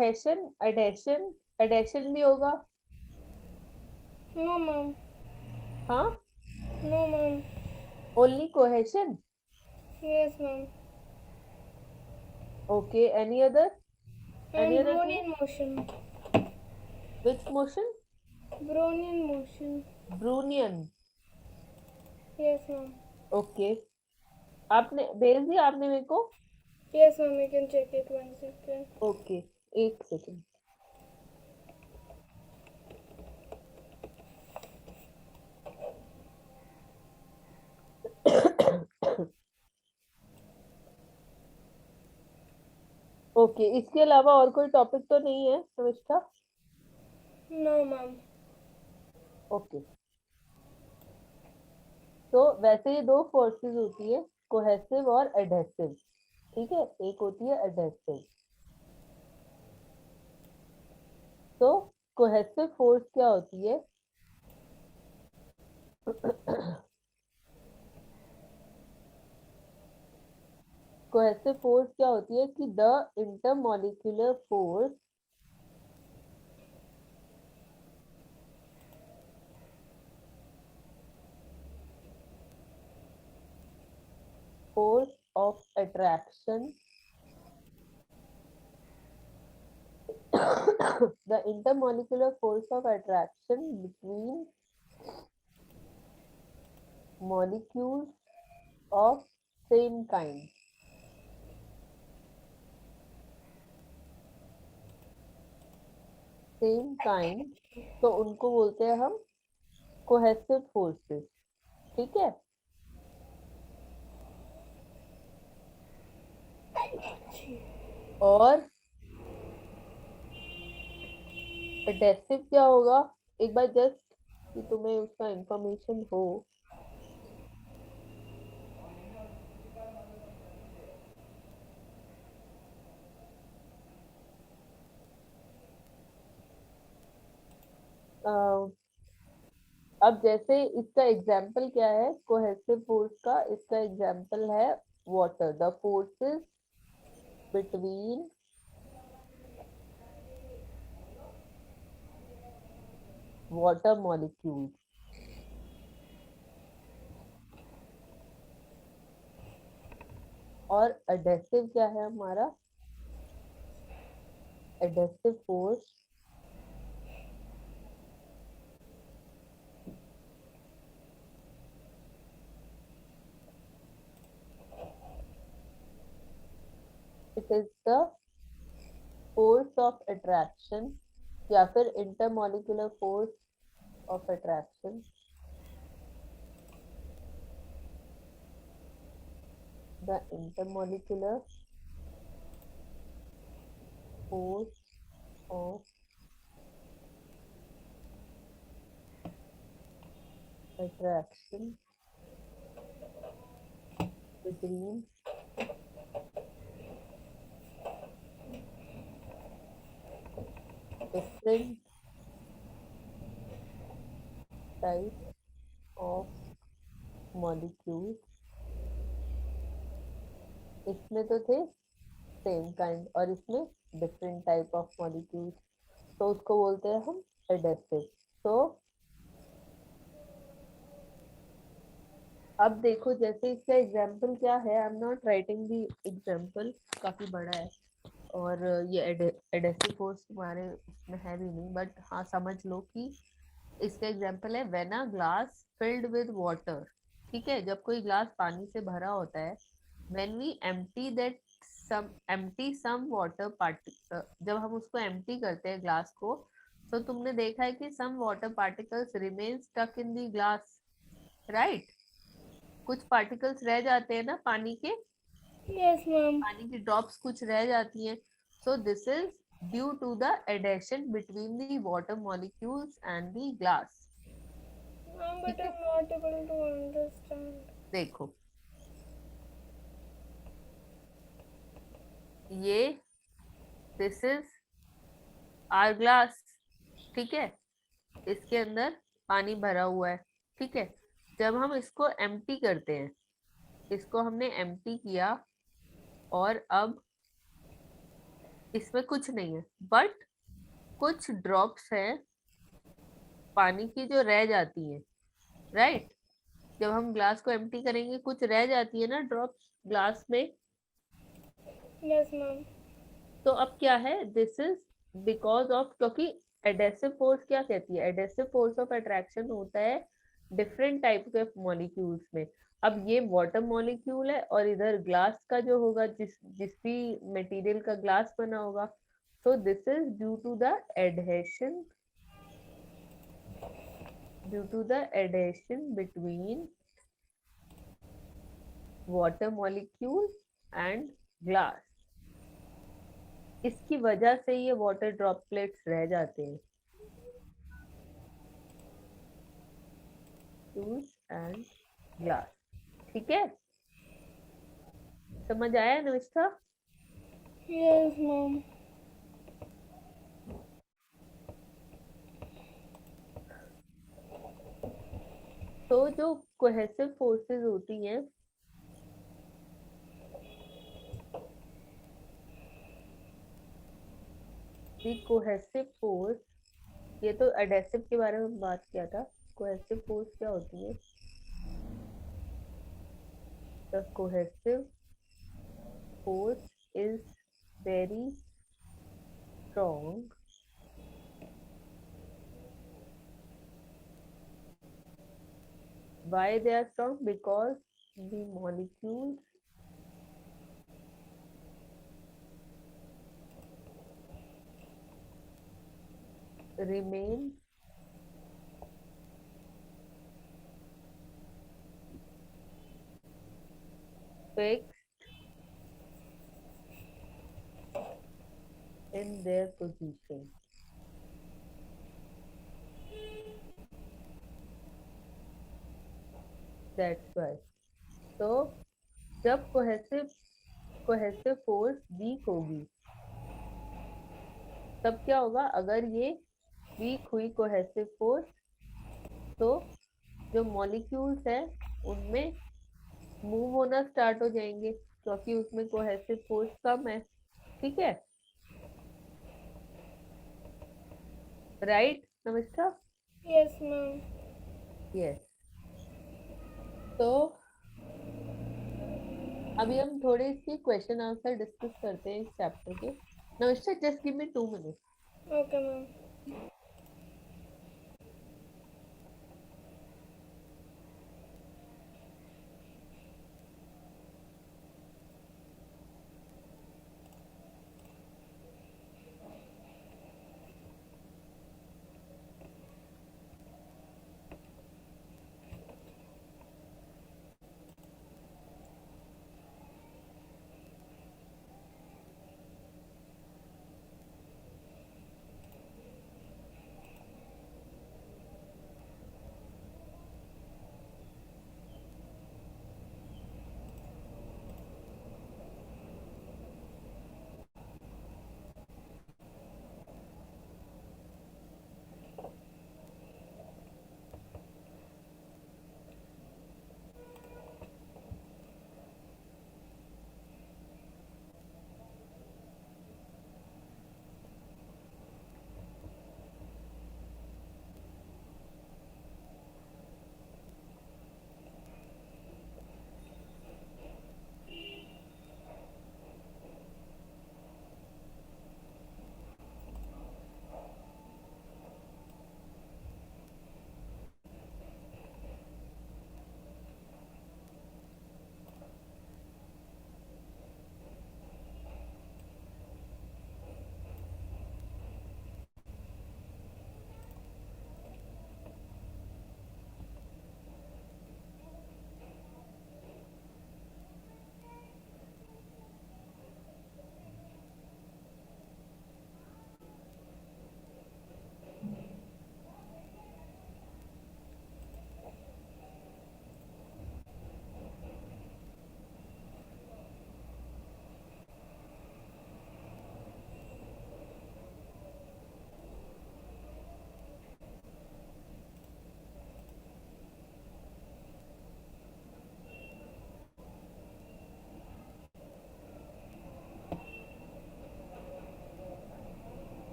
Cohesion, adhesion, adhesion भी होगा? No, ma'am. हाँ, No, ma'am. Only cohesion? Yes, ma'am. Okay, any other, any And other thing? Brownian motion. Which motion? Brownian motion. ब्रूनियन। Yes, ma'am. Okay, आपने भेज दिया आपने मेरे को? Yes, ma'am. You can check it 1 second. Okay, एक second. Okay, इसके अलावा और कोई टॉपिक तो नहीं है सविष्टा? No, ma'am. ओके, तो वैसे ये दो फोर्सेस होती है, कोहेसिव और एडहेसिव। ठीक है, एक होती है एडहेसिव। तो कोहेसिव फोर्स क्या होती है? कोहेसिव फोर्स क्या होती है कि the intermolecular force force of attraction the intermolecular force of attraction between molecules of same kind. Same kind, तो उनको बोलते हैं हम कोहेसिव फोर्सेस। ठीक है, और एडेसिव क्या होगा? एक बार जस्ट कि तुम्हें उसका इंफॉर्मेशन हो। अब जैसे इसका एग्जाम्पल क्या है कोहेसिव फोर्स का? इसका एग्जाम्पल है water, the forces between water molecules. और एडेसिव क्या है हमारा? Adhesive force it is the force of attraction या फिर intermolecular force of attraction, the intermolecular force of attraction between different types of molecules। इसमें तो थे सेम काइंड और इसमें डिफरेंट टाइप ऑफ मॉलिक्यूल्स, तो उसको बोलते हैं हम एडेसिव। तो अब देखो जैसे इसका एग्जाम्पल क्या है, I am not writing the example, काफी बड़ा है और ये एडेसिव फोर्स तुम्हारे उसमें है भी नहीं, बट हाँ समझ लो कि इसका एग्जाम्पल है when a glass filled with water. ठीक है, जब कोई ग्लास पानी से भरा होता है, when we empty some water particle, जब हम उसको एम्प्टी करते हैं ग्लास को, तो तुमने देखा है कि some water particles remain stuck in the glass, right? कुछ पार्टिकल्स रह जाते हैं ना पानी के, Yes, ma'am. पानी की ड्रॉप्स कुछ रह जाती हैं। So this is due to the adhesion between the water molecules and the glass. Ma'am, but ठीक है, I'm not able to understand. देखो ये दिस इज आवर ग्लास। ठीक है, इसके अंदर पानी भरा हुआ है। ठीक है, जब हम इसको एम्प्टी करते हैं, इसको हमने एम्प्टी किया और अब इसमें कुछ नहीं है, बट कुछ ड्रॉप्स है पानी की जो रह जाती है, राइट? जब हम ग्लास को एम्प्टी करेंगे कुछ रह जाती है ना ड्रॉप्स ग्लास में। Yes, ma'am. तो अब क्या है, दिस इज बिकॉज ऑफ, क्योंकि एडेसिव फोर्स क्या कहती है, एडेसिव फोर्स ऑफ अट्रैक्शन होता है डिफरेंट टाइप के मॉलिक्यूल्स में। अब ये वाटर मॉलिक्यूल है और इधर ग्लास का जो होगा, जिस भी मटेरियल का ग्लास बना होगा, so this is due to the adhesion between water molecule and glass। इसकी वजह से ये वाटर ड्रॉपलेट्स रह जाते हैं, जूस एंड ग्लास। ठीक है, समझ आया अनुष्का? Yes, ma'am. तो जो कोहेसिव फोर्सेस होती हैं, दी कोहेसिव फोर्स, ये तो एडेसिव के बारे में बात किया था। कोहेसिव फोर्स क्या होती है? The cohesive force is very strong why they are strong, because the molecules remain fixed in their position। that's why, तो जब कोहेसिव फोर्स वीक होगी तब क्या होगा, अगर ये वीक हुई कोहेसिव फोर्स, तो जो मॉलिक्यूल्स है उनमें मूव होना स्टार्ट हो जाएंगे, क्योंकि उसमें कोहेसिव फोर्स कम है। ठीक है, राइट नमस्कार? Yes, ma'am. यस। तो अभी हम थोड़े इसके क्वेश्चन आंसर डिस्कस करते हैं इस चैप्टर के। नमस्कार, just give me 2 minute. Okay, ma'am.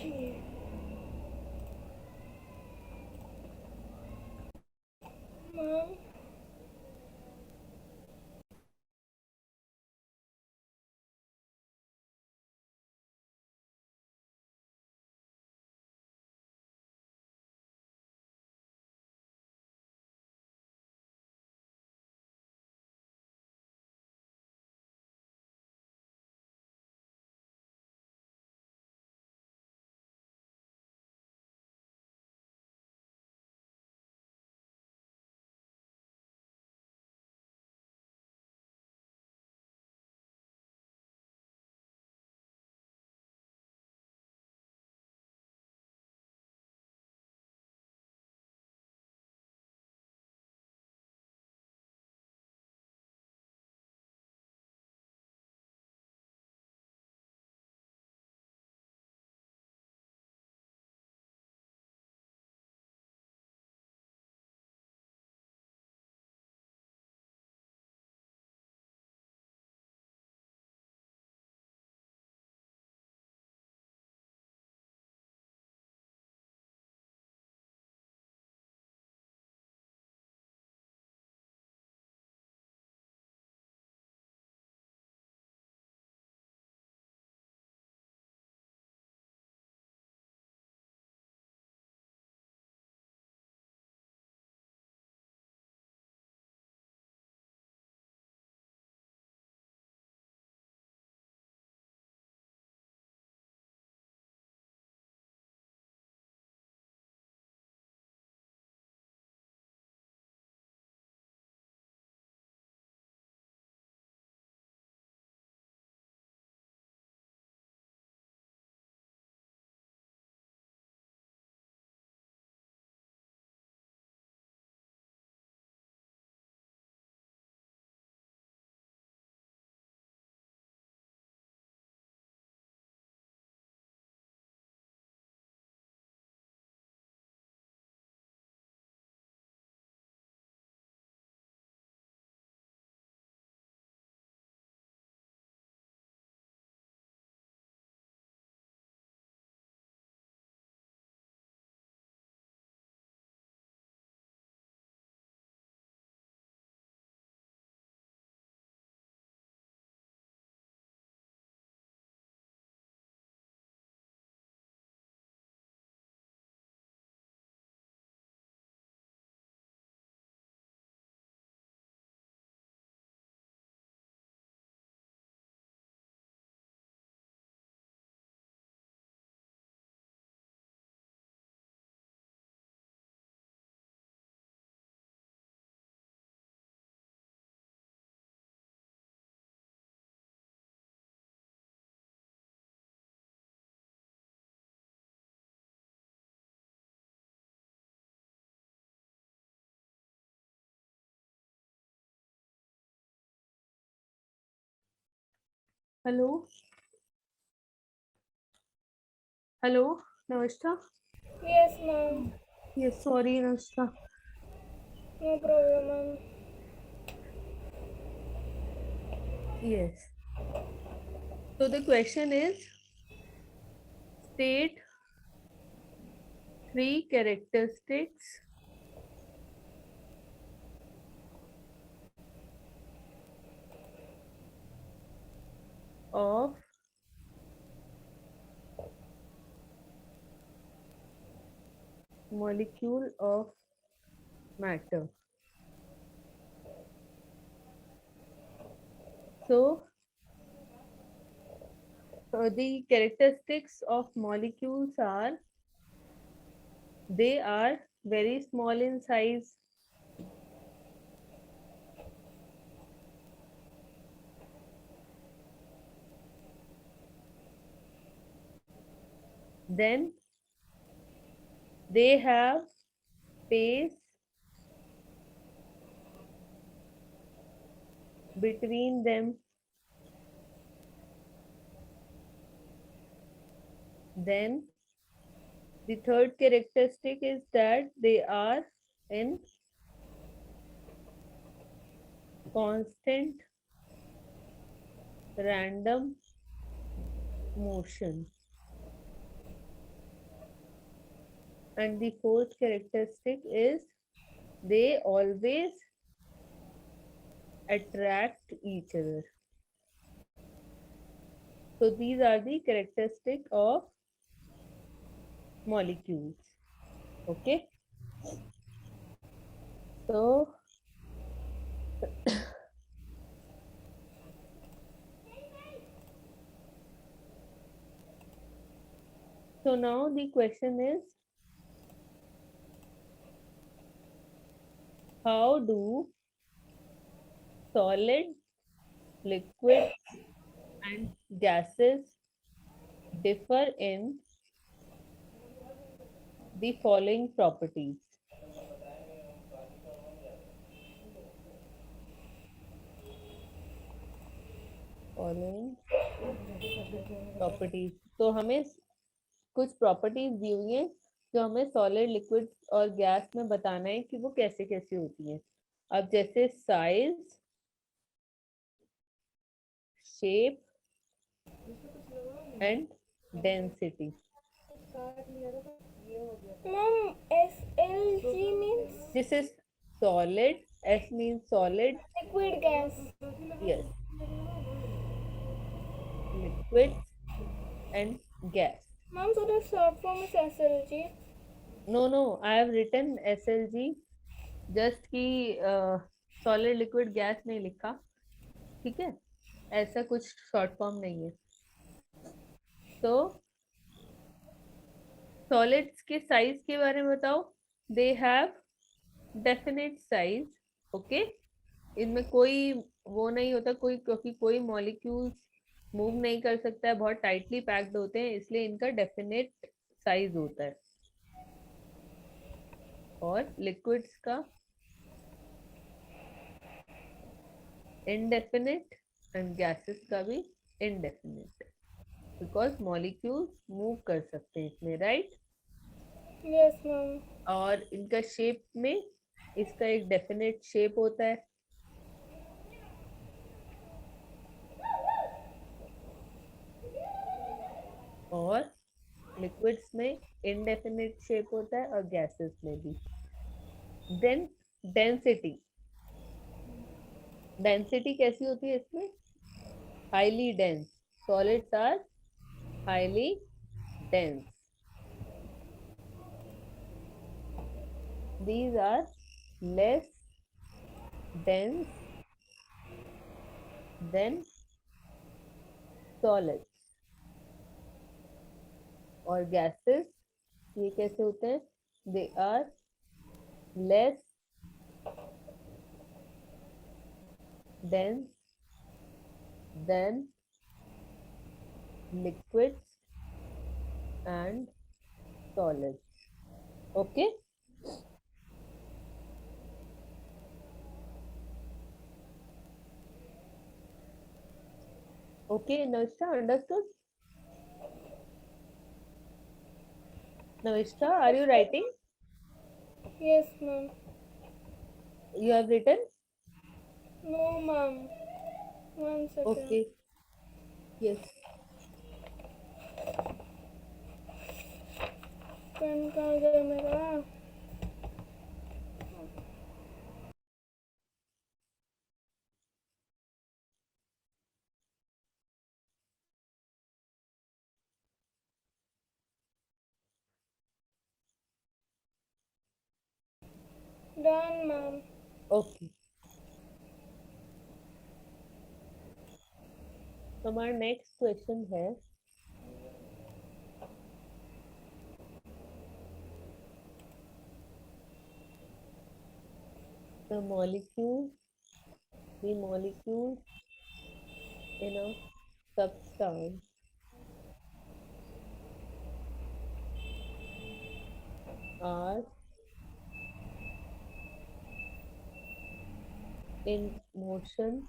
Mom. Hello hello नमस्ता. Yes, ma'am. Yes, sorry, Namaste. No problem, ma'am. Yes. So the question is, state three characteristics of molecule of matter. So the characteristics of molecules are, they are very small in size, then they have space between them, then the third characteristic is that they are in constant random motion. and the fourth characteristic is they always attract each other. So these are the characteristics of molecules. Okay. So so now the question is, how do solid, liquid and gases differ in the following properties? Following properties. तो हमें कुछ properties दी हुई हैं जो हमें solid, liquid और gas में बताना है कि वो कैसे कैसे होती हैं. अब जैसे size, shape and density. Mom, SLG means This is solid. S means solid. liquid gas. Yes. Liquid and gas. Mom, so the short form is SLG. No, I have written SLG. Just कि solid, liquid, gas नहीं लिखा. ठीक है, ऐसा कुछ short form नहीं है. तो सॉलिड्स के साइज के बारे में बताओ. They have definite size. Okay, इनमें कोई वो नहीं होता कोई, क्योंकि कोई मॉलिक्यूल्स मूव नहीं कर सकता है, बहुत टाइटली पैक्ड होते हैं, इसलिए इनका डेफिनेट साइज होता है. और लिक्विड्स का indefinite and gases का भी indefinite, because molecules move कर सकते हैं इसमें, right? Yes, mom. और इनका शेप में इसका एक डेफिनेट शेप होता है, और लिक्विड्स में इनडेफिनेट शेप होता है, और गैसेस में भी. Then density. डेंसिटी कैसी होती है इसमें? Highly dense. Solids are highly dense. These are less dense than solids. और gases ये कैसे होते हैं? They are less dense than liquids and solids. Okay. Okay, Navishta, understood? Navishta, are you writing? Yes, ma'am. You have written? No, ma'am. 1 second. Okay. Yes. Pen कहाँ गया मेरा? Done, ma'am. Okay. तो हमारा next question है, the molecules in a substance are in motion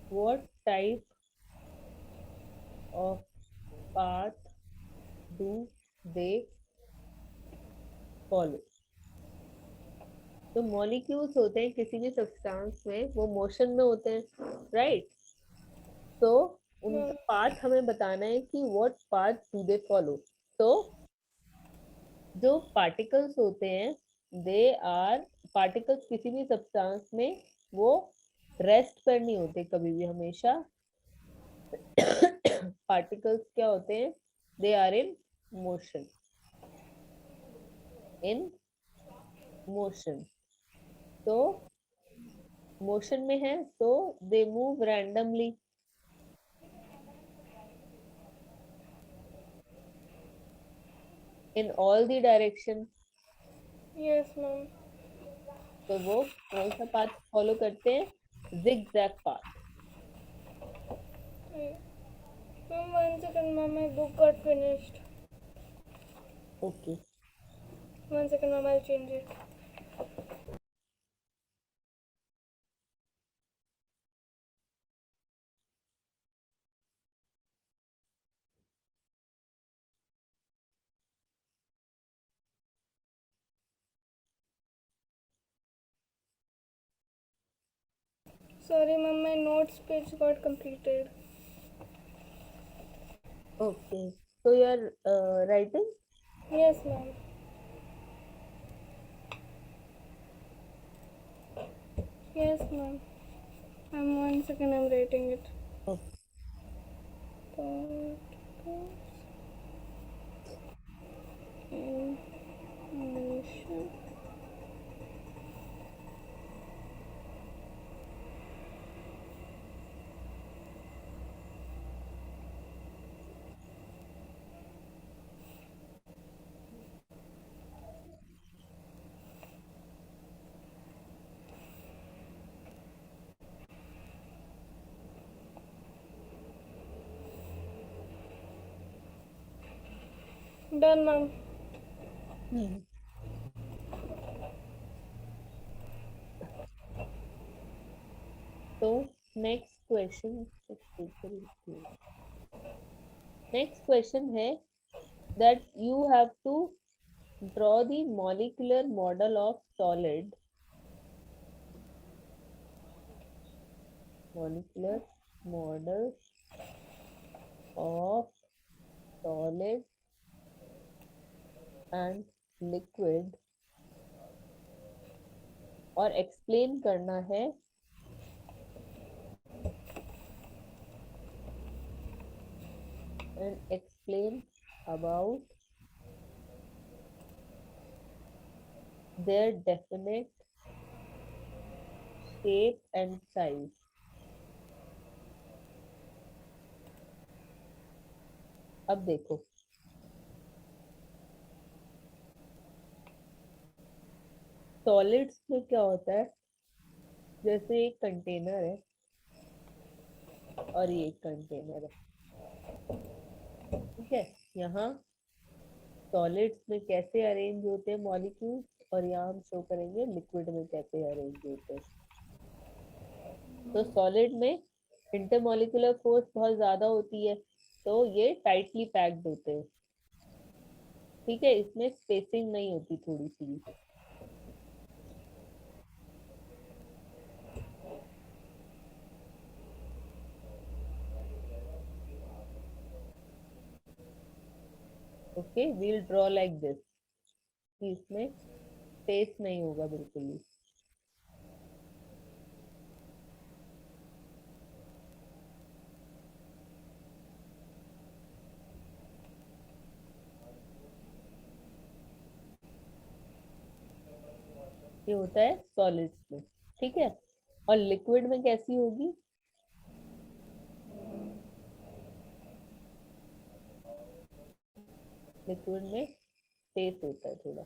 what type of path do they follow? तो molecules होते हैं किसी भी सब्सटेंस में, वो मोशन में होते हैं, राइट? तो उनका पाथ हमें बताना है कि what path do they follow. तो जो पार्टिकल्स होते हैं, दे आर पार्टिकल्स किसी भी सब्सटेंस में वो रेस्ट पर नहीं होते कभी भी, हमेशा पार्टिकल्स क्या होते हैं, they are in motion, in motion. तो मोशन में है तो they move randomly in all the direction. Yes, ma'am. तो वो कौन सा पाथ फॉलो करते हैं, zigzag path. Hey. Ma'am, 1 second, ma'am. My book got finished. Okay 1 second, ma'am. I'll change it. Sorry, ma'am. My notes page got completed. Okay, so you are writing. Yes, ma'am. Yes, ma'am. 1 second. I'm writing it. Okay. Particles in motion. Done, ma'am. So next question, next question है that you have to draw the molecular model of solid, molecular model of solid and liquid, और explain करना है and explain about their definite shape and size. अब देखो, solids में क्या होता है, जैसे एक कंटेनर है और ये एक कंटेनर है, ठीक है। यहाँ सॉलिड्स में कैसे अरेंज होते हैं मॉलिक्यूल, और यहाँ हम शो करेंगे लिक्विड में कैसे अरेंज होते हैं। तो सॉलिड में इंटरमॉलिक्यूलर फोर्स बहुत ज्यादा होती है, तो ये टाइटली पैक्ड होते हैं, ठीक है, इसमें स्पेसिंग नहीं होती थोड़ी सी। Okay, we'll draw like this, इसमें स्पेस नहीं होगा बिल्कुल भी। ये होता है सॉलिड्स में, ठीक है। और लिक्विड में कैसी होगी, लिक्विड में स्पेस होता है थोड़ा,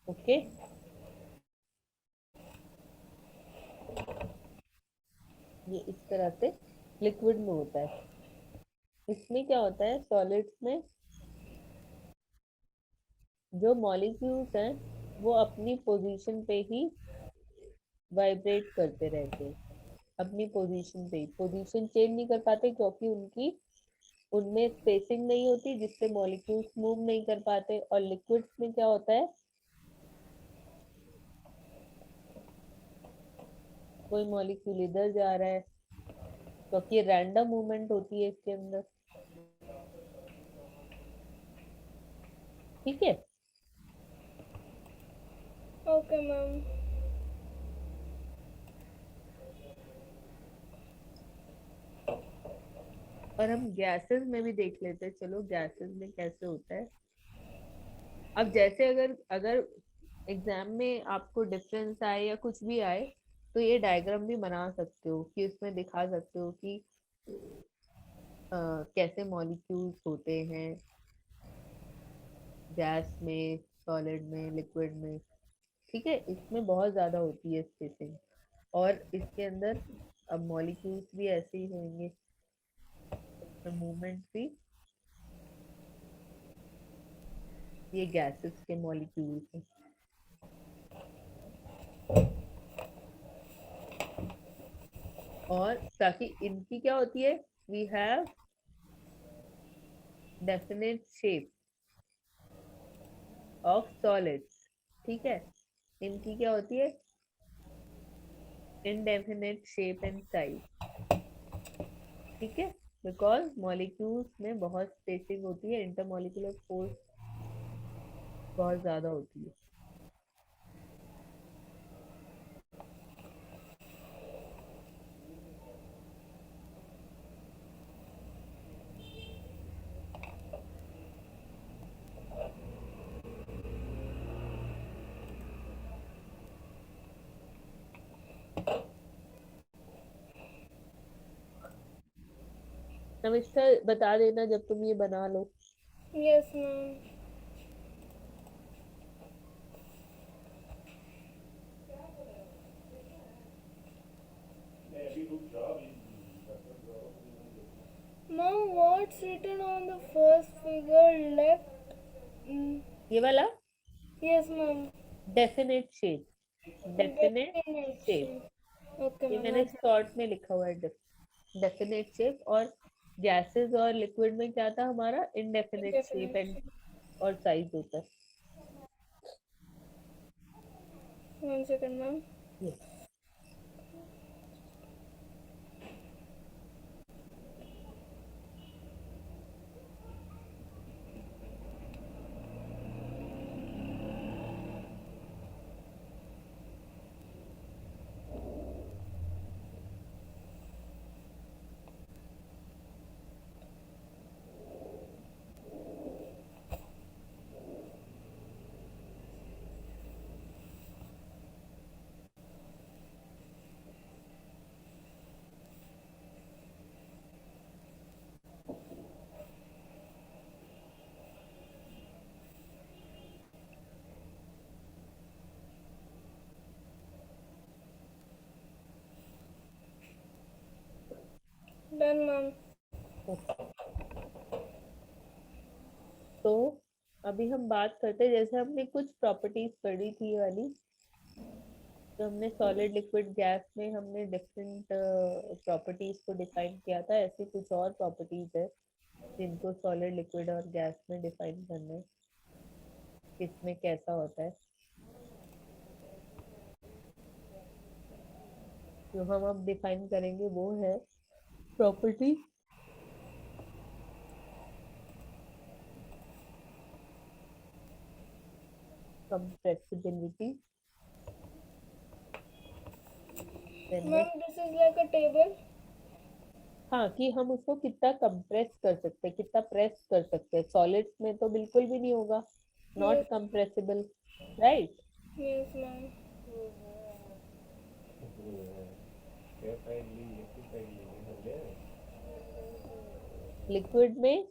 ओके। ये इस तरह से लिक्विड में होता है। इसमें क्या होता है, सॉलिड्स में जो मॉलिक्यूल्स हैं वो अपनी पोजीशन पे ही वाइब्रेट करते रहते हैं, अपनी पोजीशन पे ही, पोजीशन चेंज नहीं कर पाते क्योंकि उनकी उनमें स्पेसिंग नहीं होती, जिससे मॉलिक्यूल्स मूव नहीं कर पाते। और लिक्विड्स में क्या होता है, कोई मॉलिक्यूल इधर जा रहा है, क्योंकि रैंडम मूवमेंट होती है इसके अंदर। ठीक है। Okay ma'am. और हम गैसेस में भी देख लेते हैं, चलो गैसेस में कैसे होता है। अब जैसे अगर अगर एग्जाम में आपको डिफरेंस आए या कुछ भी आए, तो ये डायग्राम भी बना सकते हो कि उसमें दिखा सकते हो कि कैसे मॉलिक्यूल्स होते हैं गैस में, सॉलिड में, लिक्विड में। ठीक है, इसमें बहुत ज्यादा होती है स्पेसिंग। और इसके अंदर अब मॉलिक्यूल्स भी ऐसे ही होंगे, मूवमेंट भी। ये गैसेस के मॉलिक्यूल्स हैं। और ताकि इनकी क्या होती है, we have definite shape of solids. ठीक है, इनकी क्या होती है, इनडेफिनेट शेप एंड साइज। ठीक है, बिकॉज मॉलिक्यूल्स में बहुत स्पेसिंग होती है, इंटरमॉलिक्यूलर फोर्स बहुत ज्यादा होती है। अब इसका बता देना जब तुम ये बना लो। Yes ma'am. Mom, what's written on the first figure left? Mm, ये वाला yes, ma'am. Definite shape, definite Definite shape, shape. Okay, ये ma'am. मैंने शॉर्ट में लिखा हुआ है, डेफिनेट शेप। और गैसेस और लिक्विड में क्या था हमारा, indefinite shape Definite and shape. और साइज होता है। 1 second, ma'am. Yes. Done, ma'am. तो अभी हम बात करते हैं, जैसे हमने कुछ प्रॉपर्टीज पढ़ी थी ये वाली, तो हमने सॉलिड लिक्विड गैस में हमने डिफरेंट प्रॉपर्टीज को डिफाइन किया था। ऐसी कुछ और प्रॉपर्टीज है जिनको सॉलिड लिक्विड और गैस में डिफाइन करना है, किसमें कैसा होता है। जो हम अब डिफाइन करेंगे वो है property compressibility. Ma'am, this is like a table. हाँ, कि हम उसको कितना कंप्रेस कर सकते हैं, कितना प्रेस कर सकते हैं। सॉलिड्स में तो बिल्कुल भी नहीं होगा, not Yes. Compressible, right. Yes, ma'am. Liquid में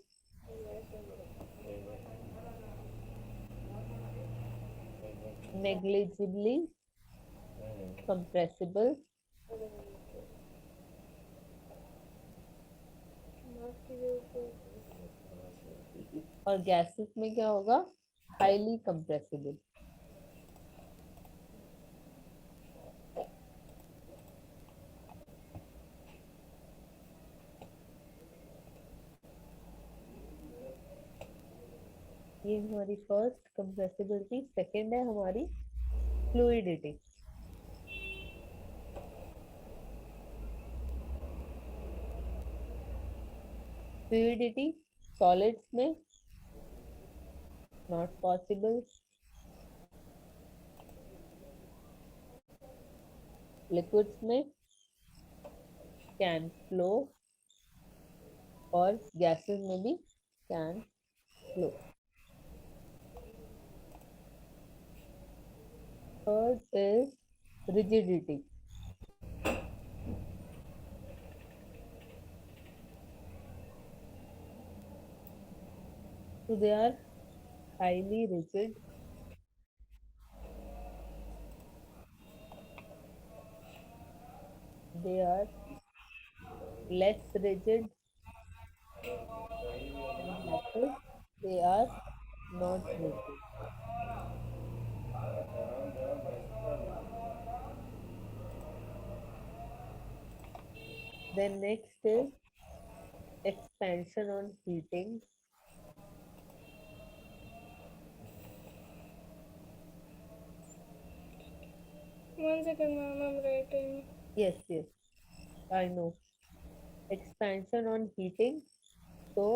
नेग्लिजिबली कंप्रेसिबल, और गैसेस में क्या होगा, हाईली कंप्रेसिबल। ये हमारी फर्स्ट कंप्रेसिबिलिटी। सेकंड है हमारी फ्लूइडिटी। फ्लूइडिटी सॉलिड्स में नॉट पॉसिबल, लिक्विड्स में कैन फ्लो, और गैसेस में भी can flow. Third is rigidity. So they are highly rigid. They are less rigid, and gases, they are not rigid. Then next is expansion on heating. One second, ma'am, I'm writing. Yes, I know. Expansion on heating. तो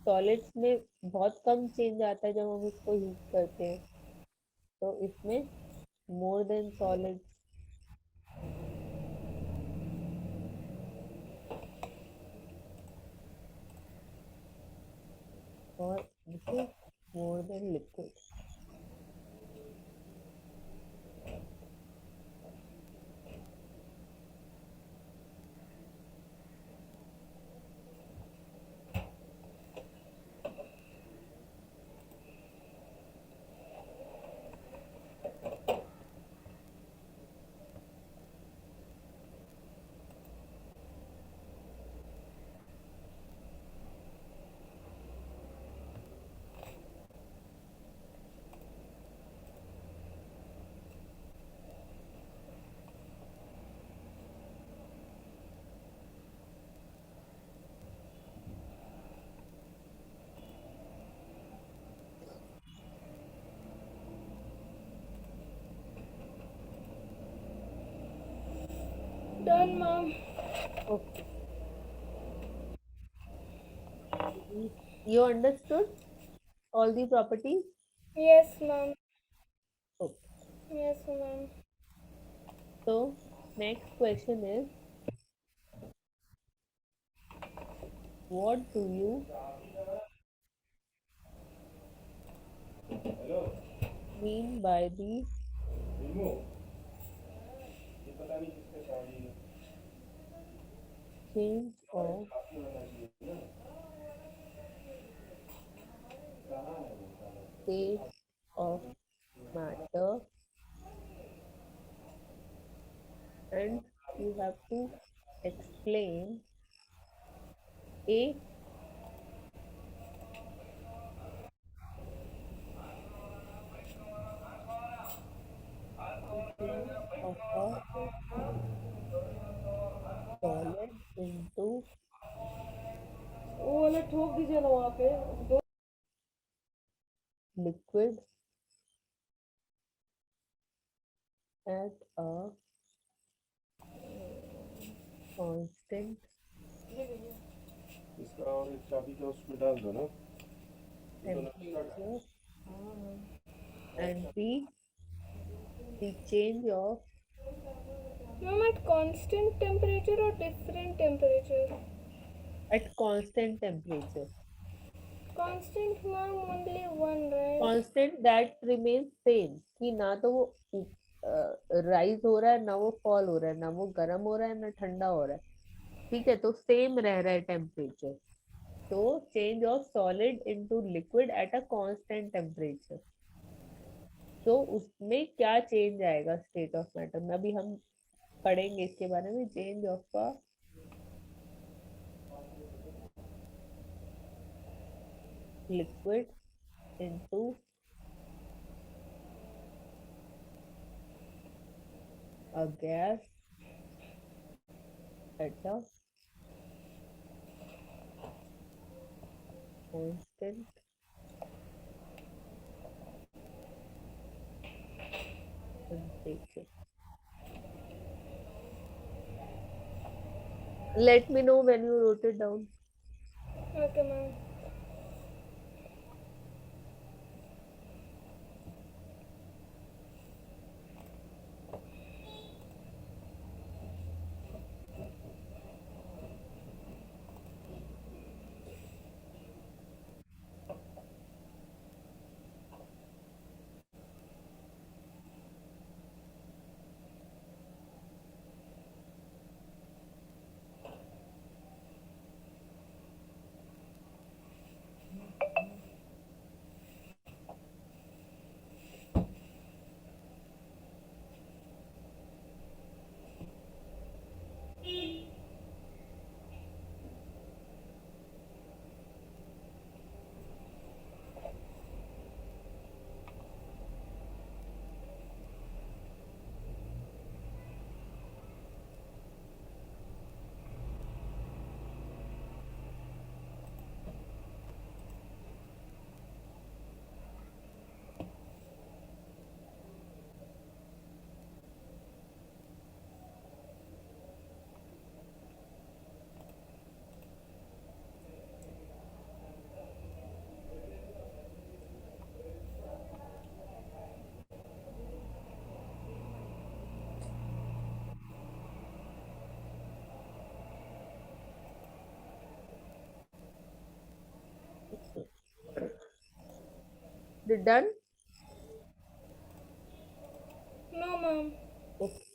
solids में बहुत कम change आता है जब हम इसको heat करते हैं, तो इसमें मोर देन सॉलिड्स. और this is more than liquid. Done, ma'am. Okay. You understood all the properties? Yes, ma'am. Okay. Yes, ma'am. So next question is, what do you mean by the change of state of matter, and you have to explain a change of a solid into वो वाला ठोक दीजिए ना वहाँ पे दो. liquid at a constant इसका और एक चाबी का उसमें डाल दो ना. temperature, and the change of Ma'am, at constant temperature or different temperature? at constant temperature. Constant, ma'am, only one, right? Constant that remains same, कि ना तो वो राइज हो रहा है, ना वो फॉल हो रहा है, ना वो गर्म हो रहा है, ना ठंडा हो रहा है. ठीक है, तो सेम रह रहा है टेम्परेचर. तो change of solid into liquid at a constant temperature. तो उसमें क्या चेंज आएगा स्टेट ऑफ मैटर में, अभी हम पढ़ेंगे इसके बारे में. Change of a liquid into a gas at a constant temperature. Let me know when you wrote it down. Okay, ma'am. Done? No, ma'am. Okay.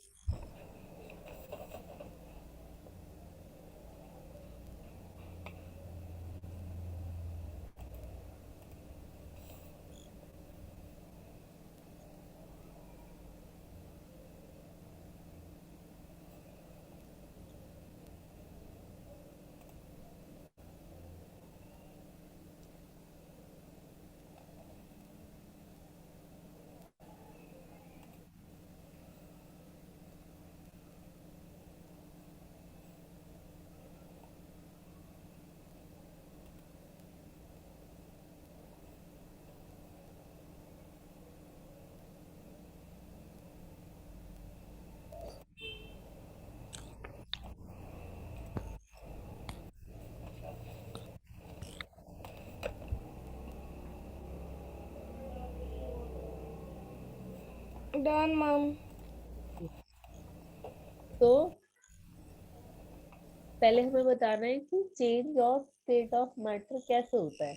Done, ma'am. तो पहले हमें बताना है कि change of state of matter कैसे होता है,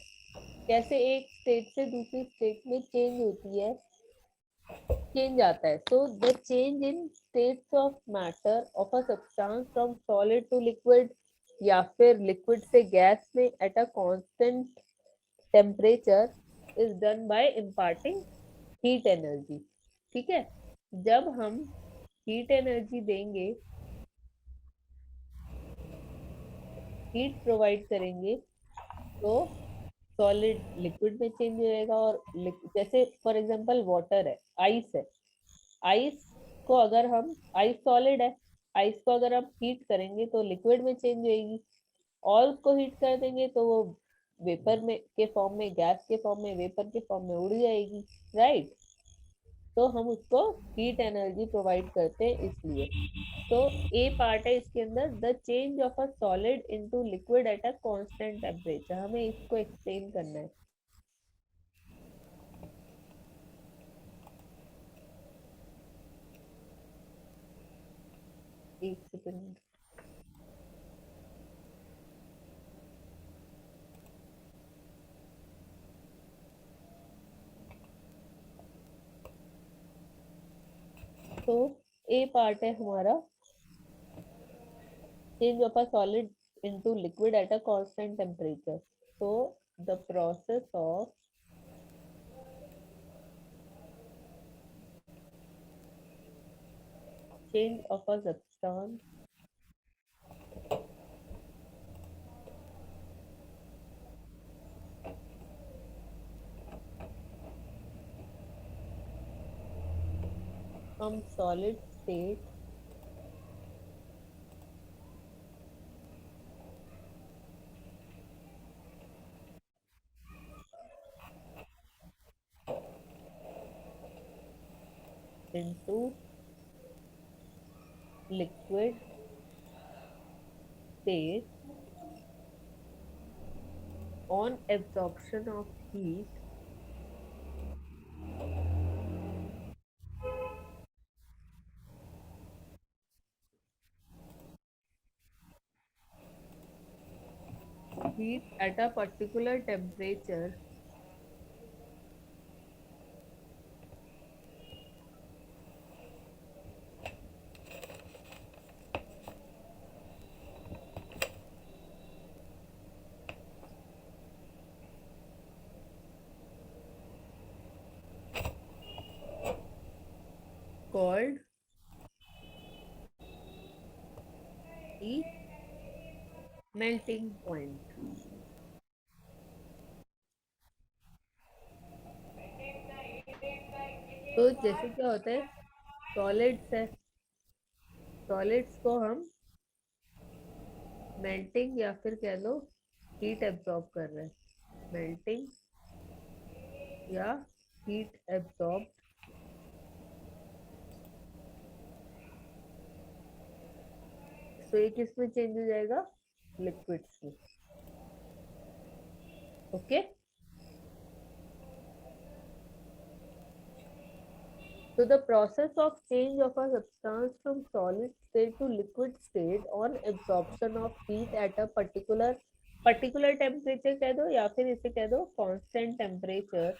कैसे एक स्टेट से दूसरी स्टेट में चेंज होती है, चेंज आता है. So the change in states of matter of a substance from solid to liquid या फिर लिक्विड से गैस में at a constant temperature is done by imparting heat energy. ठीक है, जब हम हीट एनर्जी देंगे, हीट प्रोवाइड करेंगे, तो सॉलिड लिक्विड में चेंज हो जाएगा. और जैसे फॉर एग्जांपल वाटर है, आइस है, आइस को अगर हम, आइस सॉलिड है, आइस को अगर हम हीट करेंगे तो लिक्विड में चेंज होएगी, और उसको हीट कर देंगे तो वो वेपर में के फॉर्म में, गैस के फॉर्म में, वेपर के फॉर्म में उड़ जाएगी. राइट, तो हम उसको हीट एनर्जी प्रोवाइड करते हैं इसलिए. तो ए पार्ट है इसके अंदर, the change of a solid into liquid at a constant temperature. हमें इसको एक्सप्लेन करना है. एक सेकंड. तो ए पार्ट है हमारा, change of a solid into liquid at a constant temperature. So the process of change of a substance from solid state into liquid state on absorption of heat at a particular temperature called the melting point. तो जैसे क्या होता है, solids है, solids को हम melting या फिर कह लो हीट एब्जॉर्ब कर रहे हैं, मेल्टिंग या हीट एब्जॉर्ब। तो ये किस में चेंज हो जाएगा, लिक्विड्स में। Okay, so the process of change of a substance from solid state to liquid state on absorption of heat at a particular temperature कह दो या फिर इसे कह दो constant temperature,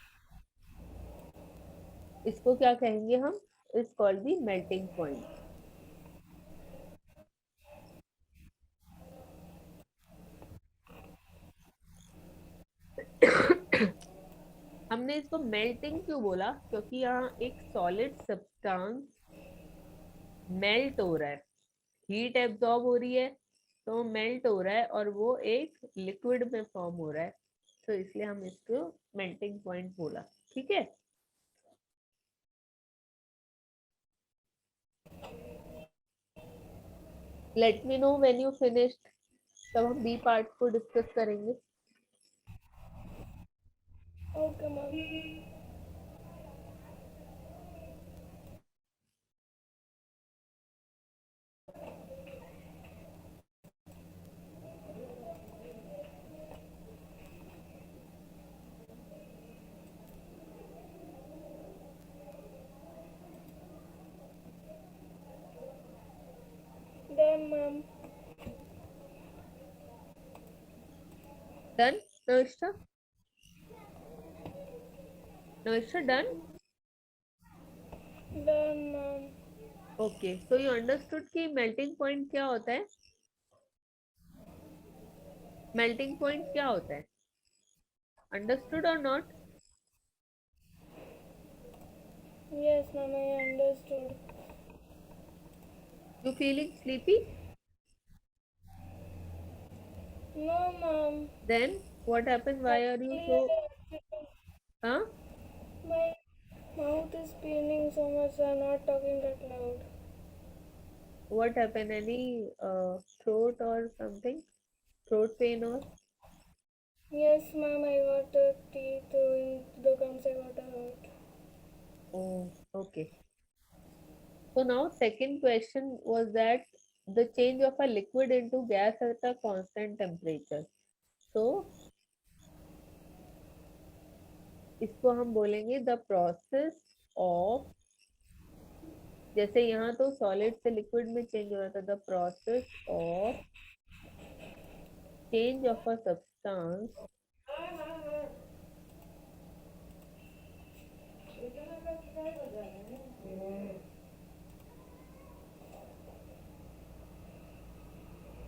इसको क्या कहेंगे हम, is called the melting point. हमने इसको मेल्टिंग क्यों बोला, क्योंकि यहाँ एक सॉलिड सब्सटेंस मेल्ट हो रहा है, हीट एब्जॉर्ब हो रही है तो मेल्ट हो रहा है और वो एक लिक्विड में फॉर्म हो रहा है, तो इसलिए हम इसको मेल्टिंग पॉइंट बोला। ठीक है, let me know when you finished, तब हम बी पार्ट को डिस्कस करेंगे। Okay ma'am. Done ma'am. Done Navishtha, Navishtha done. Done ma'am. Okay, so you understood कि मेल्टिंग पॉइंट क्या होता है, मेल्टिंग पॉइंट क्या होता है, अंडरस्टूड और not? Yes ma'am, I understood. You feeling sleepy? No ma'am. Then what happened, why are you so, हाँ? My mouth is paining so much, so I'm not talking that loud. What happened? Any throat or something? Throat pain or? Yes, ma'am, I got a teeth in the gums. I got a hurt. Oh, okay. So now second question was that the change of a liquid into gas at a constant temperature. So इसको हम बोलेंगे the process of, जैसे यहाँ तो solid से liquid में change हो रहा था, the process of change of a substance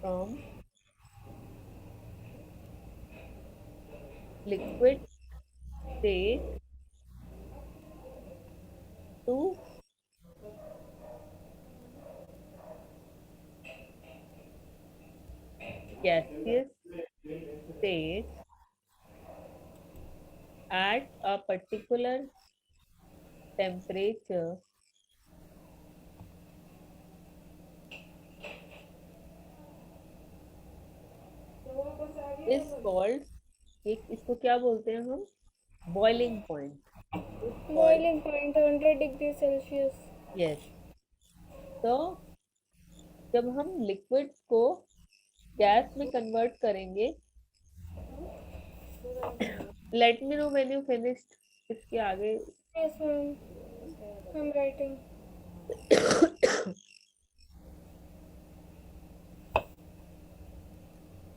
from liquid state to gaseous state at a particular temperature is called, एक इसको क्या बोलते हैं हम, boiling point. Boiling point 100 degrees Celsius. Yes, तो जब हम लिक्विड्स को गैस में कन्वर्ट करेंगे Let me know when you finished. इसके आगे Yes, ma'am. I'm writing.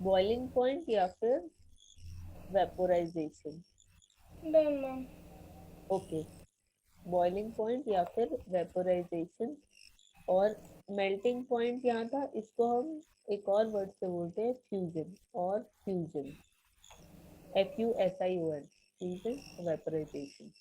Boiling point या फिर vaporisation? Done, ma'am. Okay, boiling point या फिर वेपोराइजेशन। और मेल्टिंग पॉइंट यहाँ था, इसको हम एक और वर्ड से बोलते हैं फ्यूजन और fusion, FUSION, fusion vaporisation.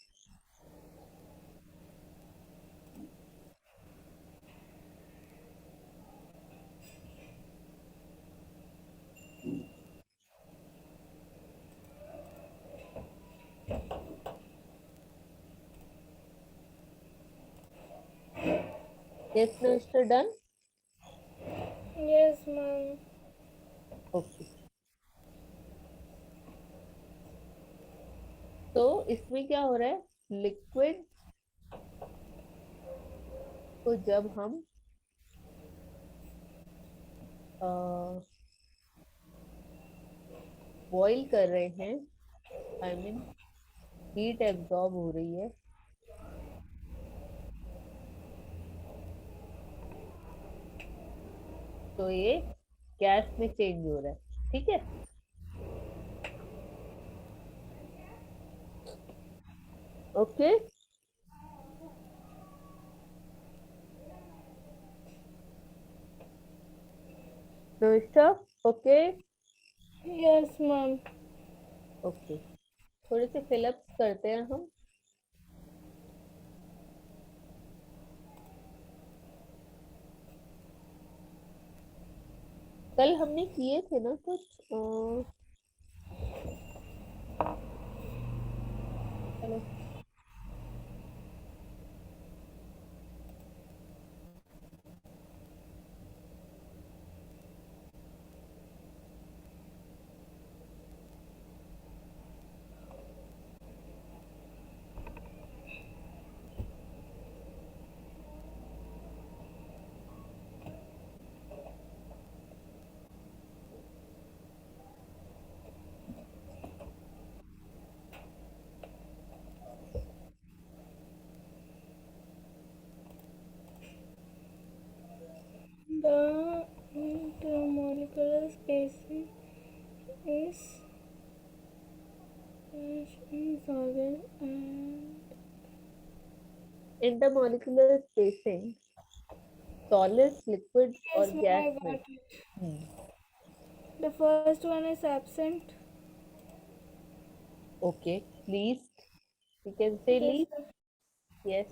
Yes, Mr. Done? Yes, ma'am. Okay, तो इसमें क्या हो रहा है, लिक्विड को जब हम बॉईल कर रहे हैं, आई मीन हीट एब्जॉर्ब हो रही है, तो ये गैस में चेंज हो रहा है, ठीक है। Okay, okay Yes, ma'am. Okay, थोड़े से फिलअप्स करते हैं हम। कल हमने किए थे ना कुछ चलो The intermolecular spacing is in solid and intermolecular spacing solid, liquid और yes, ma'am, गैस I में। got it. The first one is absent. Okay, least, you can say Yes, least. sir. Yes,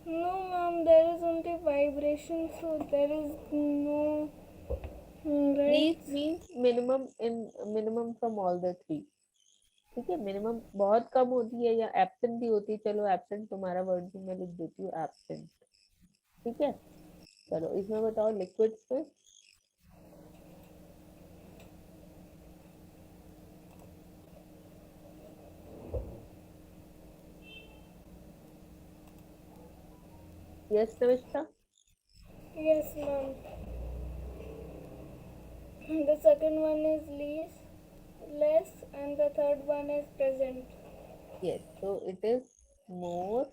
No, ma'am, there is only vibration, so there is no right. Least means minimum in minimum from all the three, ठीक है। Minimum बहुत कम होती है या absent भी होती है, चलो एब्सेंट तुम्हारा वर्ड भी मैं लिख देती हूँ एब्सेंट, ठीक है। चलो इसमें बताओ लिक्विड्स में। Yes नविष्ठा? Yes, ma'am. The second one is less, and the third one is present. Yes, so it is more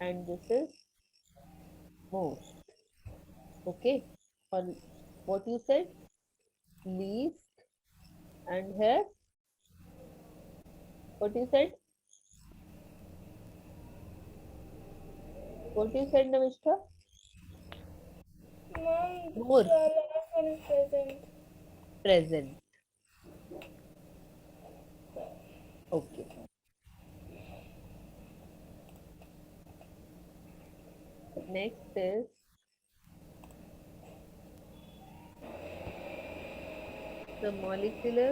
and this is most. Okay, or what you said, least, and here what you said, Navishka? Ma'am, More, the last one is present. present. Okay. Next is the molecular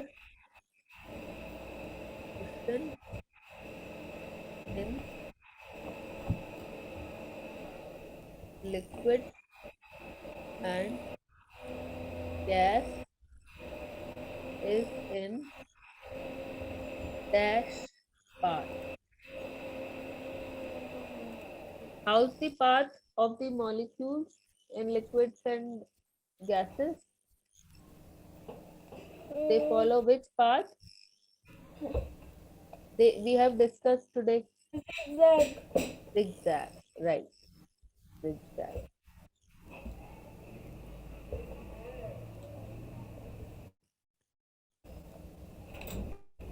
distance in liquid and gas is in dash path. How's the path of the molecules in liquids and gases? They follow which path? We have discussed today. Zigzag. Zigzag, right? Zigzag.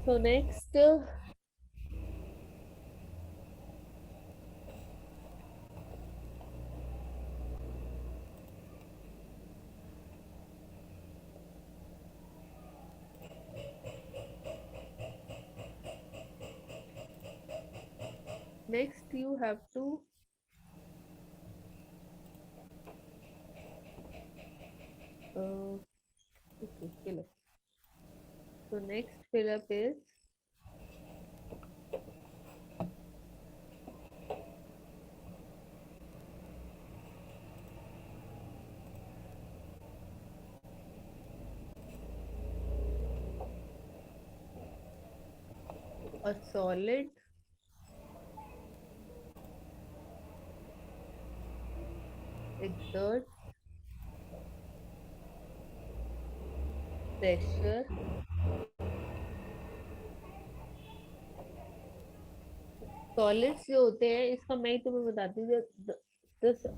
So next, you have to okay, fill up. So next fill up is a solid exerts pressure solids जो होते हैं इसका मैं ही तुम्हें बताती हूँ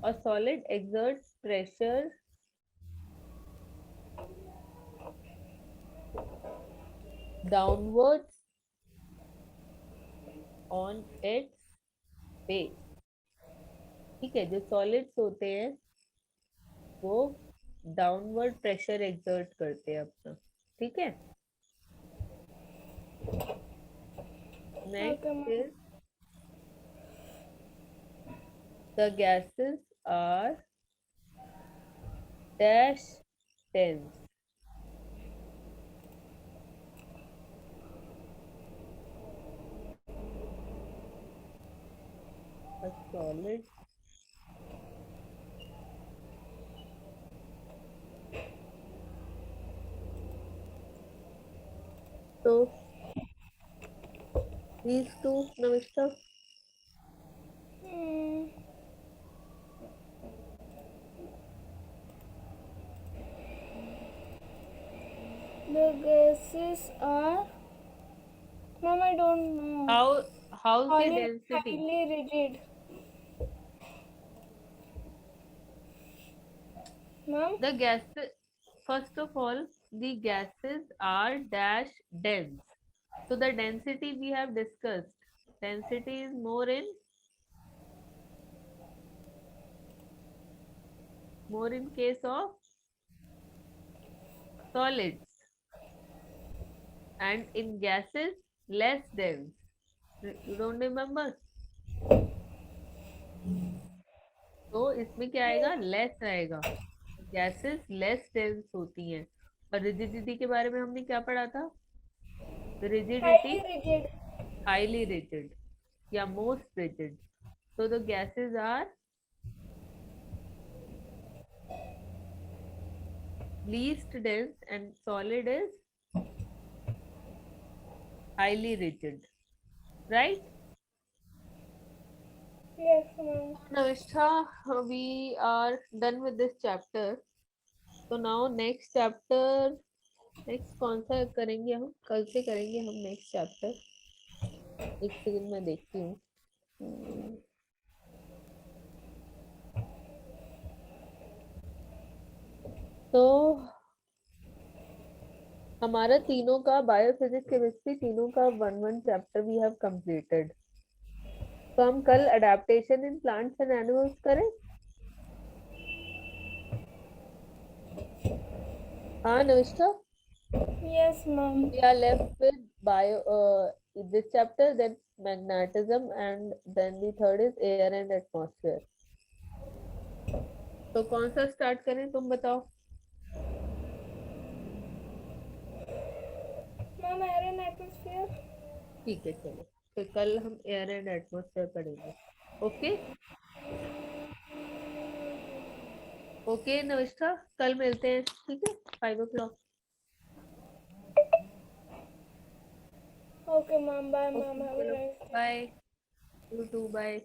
a solid exerts pressure downwards on its base. ठीक है, जो सॉलिड्स होते हैं वो डाउनवर्ड प्रेशर एक्सर्ट करते हैं अपना. ठीक है. Next is the gases are dash dense. A solid so these two, Navista. The gases are. Mom, I don't know. How's the density? Highly rigid. Mom? The gases, first of all, the gases are dash dense. So the density we have discussed. Density is more in case of solids, and in gases less dense. You don't remember? तो इसमें क्या आएगा? Less आएगा. Gases less dense होती हैं. और rigidity के बारे में हमने क्या पढ़ा था? रिजिडिटी हाईली रिजिड या most rigid. So the gases are least dense and solid is highly rigid, right? Yes, ma'am. Navistha, we are done with this chapter. So now next chapter, next कौन सा करेंगे हम? कल से करेंगे हम next chapter. एक सेकंड में देखती हूँ. तो हमारा तीनों का बायोफिजिक्स केमिस्ट्री तीनों का 1 चैप्टर वी हैव कंप्लीटेड. तो हम कल adaptation in plants and animals करें. हाँ नविष्ठा. Yes, ma'am. We are left with this chapter, then magnetism, and then the third is air and atmosphere. तो कौन सा स्टार्ट करें तुम बताओ. Ma'am, air and atmosphere. ठीक है चलो. तो कल हम एयर एंड एटमॉस्फेयर पढ़ेंगे. ओके ओके नविष्ठा, कल मिलते हैं. ठीक है, 5 o'clock. Okay, ma'am. Bye, ma'am. Have a nice day. Bye. You too. Bye.